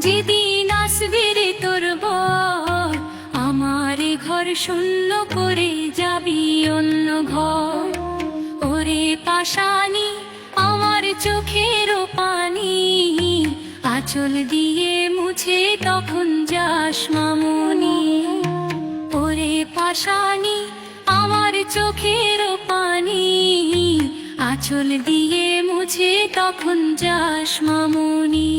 যেদিন আসবে রে তোর বর, আমার ঘর শূন্য করে যাবি অন্য ঘর। ওরে পাশানি আমার চোখের পানি, আঁচল দিয়ে মুছে তখন যাস মামুনি। ওরে পাশানি আমার চোখের পানি, আঁচল দিয়ে মুছে তখন যাস মামুনি।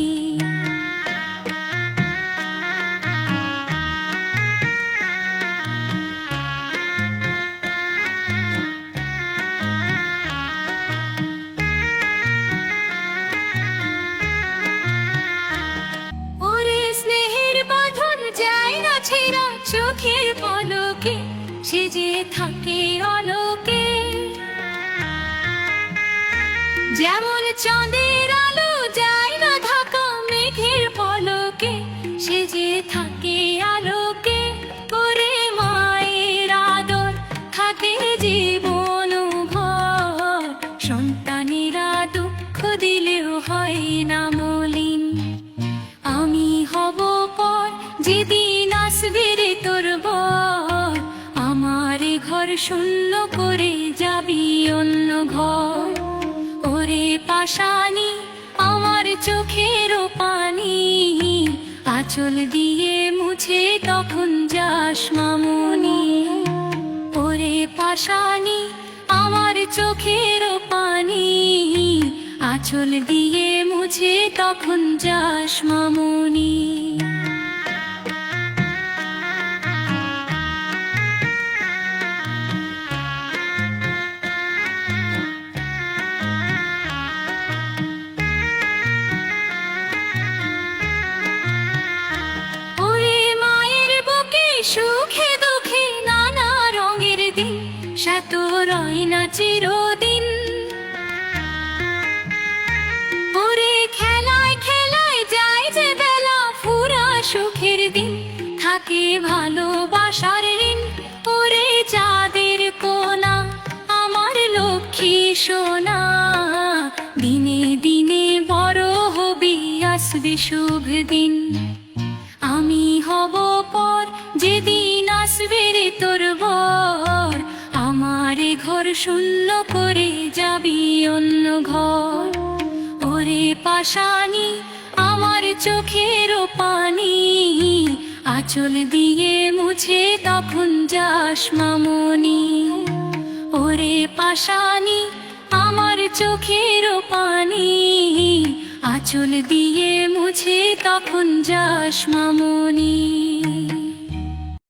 চোখের পলকে সে যে থাকে অলোকে, যেমন চাঁদের আলো যায় না ঢাকা মেঘের পলকে, সে যে থাকে আলোকে। করে মায়ের আদর থাকে জীবন ভর, সন্তানেরা দুঃখ দিলেও হয় না মলিন। আমি হব পর যেদিন আসবে রে তোর বর, আমার ঘর শূন্য করে যাবি অন্য ঘর। ওরে পাশানি আমার চোখের পানি, আঁচল দিয়ে মুছে তখন যাস মামুনি। ওরে পাশানি আমার চোখের পানি, আঁচল দিয়ে মুছে তখন যাস মামুনি। সুখে দুঃখে নানা রঙের দিন, শত রয় না চিরদিন। ওরে খেলায় খেলায় যায় যে বেলা, ফুরা সুখের দিন থাকে ভালোবাসার ঋণ। ওরে চাঁদের কোনা আমার লক্ষ্মী সোনা, দিনে দিনে বড় হবি আসবে শুভ দিন। আমি হব পর যেদিন আসবে রে তোর বর, আমার ঘর শূন্য করে যাবি অন্য ঘর। ওরে পাশানি আমার চোখের পানি, আঁচল দিয়ে মুছে তখন যাস মামুনি। ওরে পাশানি আমার চোখের পানি, আঁচল দিয়ে মুছে তখন যাস মামুনি।